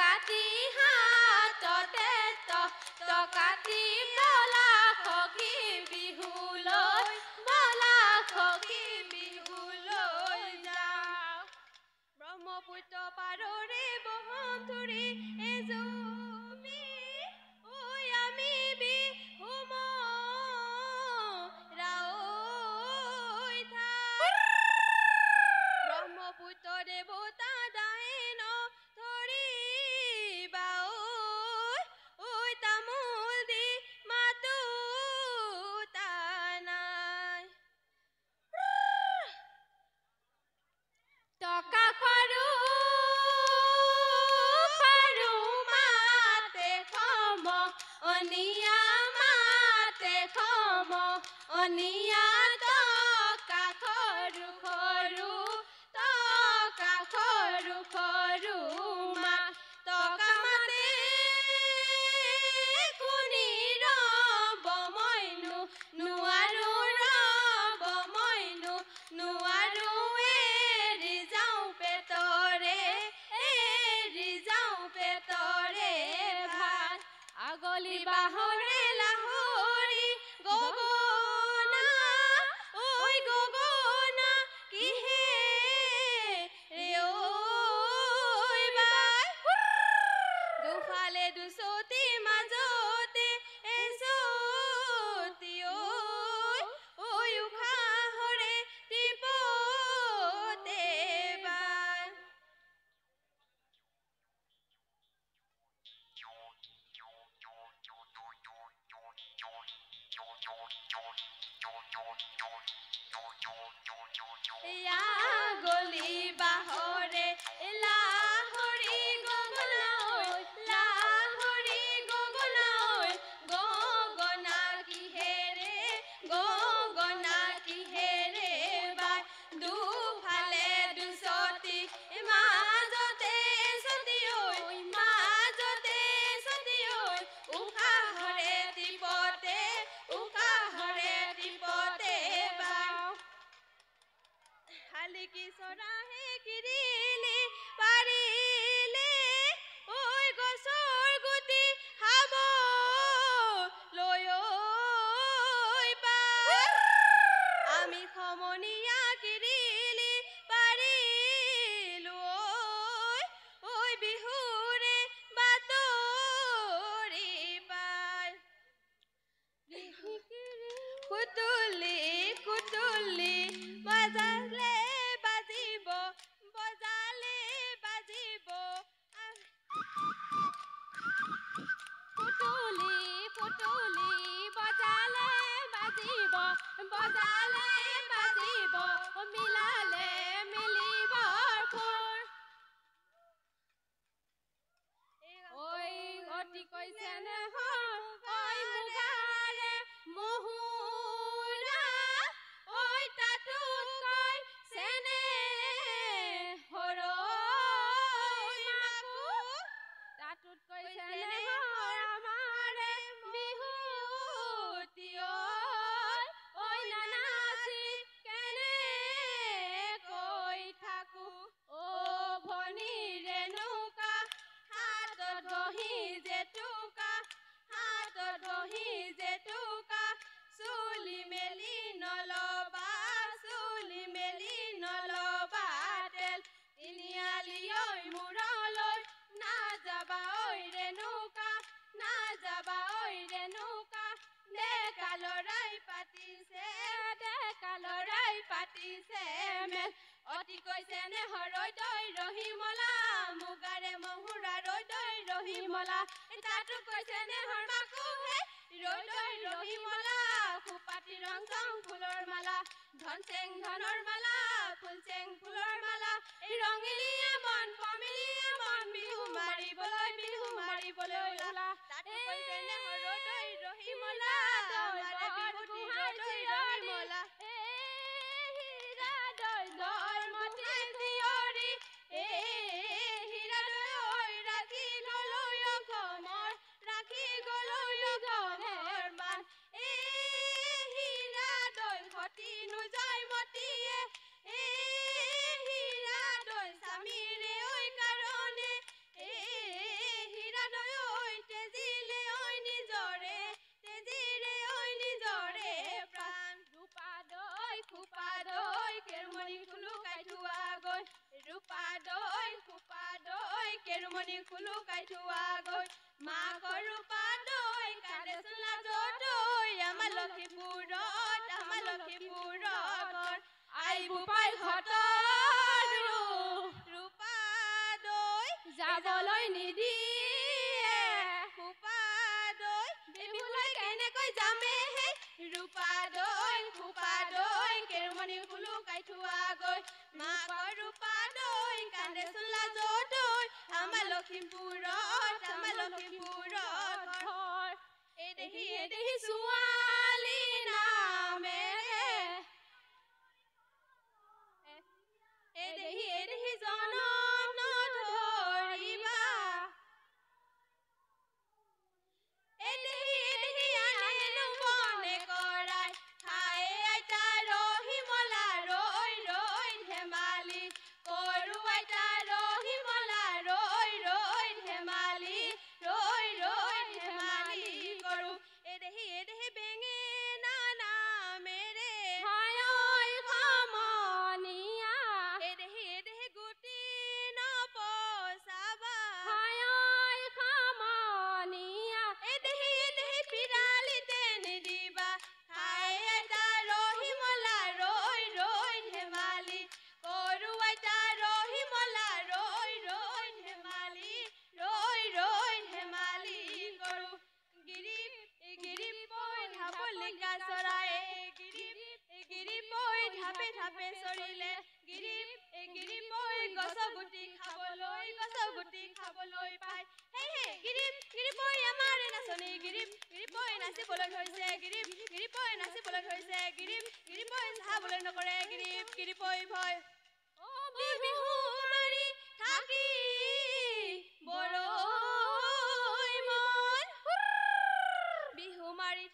কাটি হাততে টকাটি বলা সখী বিহুলৈ বলা সখী বিহুলৈ যাওঁ ব্ৰহ্মপুত্ৰ পাৰৰে বহমথুৰি এজুমি ঐ আমি বিহু মৰাঐ ঠাই ব্ৰহ্মপুত্ৰ দেৱতা দায়ন ধৰিবা ঐ তামোল দি মাতো নাই টকা খৰু মাতে খম অনিয়া মাতে খম অনিয়া টকা খৰু টকা খৰু মা টকা মাতে শুনি ৰব মইনো নোৱাৰো ৰব মইনো নোৱাৰো এৰি যাওঁ পেটৰে ভাত আগলি বাহৰে লাহৰি গগনা ঐ গগনা কিহে ৰে ঐ বাই দুফালে দুচতি মাজতে এচতি ঐ উশাহৰে টিপতে বাই এয়া গলি বাহৰে লাহৰি গগনা গগনা কিহেৰে বাই দুফালে দুচতি মাজতে চতি উশাহৰে টিপতে বাই শালিকি চৰাহে কিৰিলি পাৰিলে ঐ গছৰ গুটি খাব লৈ পাই আমি সমনীয়া কিৰিলি পাৰিলো ঐ বিহুৰে বাতৰি পাই কুতুলি বজালে বাজিব কুতুলি বজালে বাজিব মিলালে মিলিব খুৰ ঐ অতি কৈছে নে ঐ মুগাৰে মহুৰা ঐ তাতোত কৈছে নে হৰৈ মাকো তাতোত কৈছে নে আমাৰে বিহুতি ঐ নানাচি কেনে কৈ থাকো অ ভনী ৰেণুকা হাতত বহি জেতুকা চুলি মেলি নলবা তেল তিনিআলি ঐ মূৰলৈ নাযাবা ঐ ৰেণুকা ডেকা লৰাই পাতিছে মেল অতি কৈছে নে হৰৈ দৈ ৰহিমলা মুগাৰে মহুৰা ৰৈ দৈ ৰহিমলা তাতো কৈছে নে হৰমাকো হে ৰৈ দৈ ৰহিমলা খুপাতি ৰং চং ফুলৰ মালা ধন চেং ধনৰ মালা ফুল চেং ফুলৰ মালা এই ৰঙিলিয়ে মন পমিলিয়ে মন বিহু মাৰিবলৈ ওলা তাতো কৈছে নে হৰৈ দৈ ৰহিমলা বিহুতি ৰৈ দৈ ৰহিমলা নুজাই মতিয়ে হীৰা দৈ স্বামীৰে ঐ কেৰুমণি খুলুকাই থোৱা গৈ ৰূপা দৈ খোপা দৈ কেৰুমণি খুলুকাই থোৱা গৈ মাকৰ ৰূপা দৈ কান্দে চোলা দৈ আমাৰ লক্ষীপুৰত আই বোপাই ঘটৰ ৰূপা দৈ যাবলৈ নিদিয়ে খোপা দৈ বিহুলৈ কেনেকৈ যামে হে ৰূপা দৈ খোপা দৈ কেৰুমণি খুলুকাই থোৱা গৈ মাকৰ ৰূপা দৈ কান্দে চোলা দৈ আমাৰ লক্ষীপুৰত ঘৰ এই দেহি ছোৱালী নামেৰে এই দেহি জনম নধৰিবা এই দেহি আনেনো মনে কৰাই খায়ে আইতা ৰহিমলা ৰৈ ধেমালি কৰো আইতা ৰহিমলা ৰৈ ধেমালি কৰো এই দেহি বেঙেনা নামেৰে হায় খামনিয়া এই দেহি গুটি নপচাবা হায় খামনিয়া এই দেহি পিৰালিতে নিদিবা খায়ে আইতা ৰহিমলা ৰৈ ধেমালি কৰো আইতা ৰহিমলা ৰৈ ধেমালি কৰো গিৰিপৈ ঢাপলিকা চৰাই গিৰিপৈ ঢাপে চৰিলে গিৰিপৈ গছ গুটি খাবলৈ পায় হে গিৰিপৈ আমাৰ নাচনী গিৰিপৈ নাচিবলৈ ধৰিছে গিৰিপৈ নাচিবলৈ ধৰিছে গিৰিপৈ চাবলৈ নকৰে গিৰিপৈ ভয় বিহু মাৰি থাকি বৰৈ মন বিহু মাৰি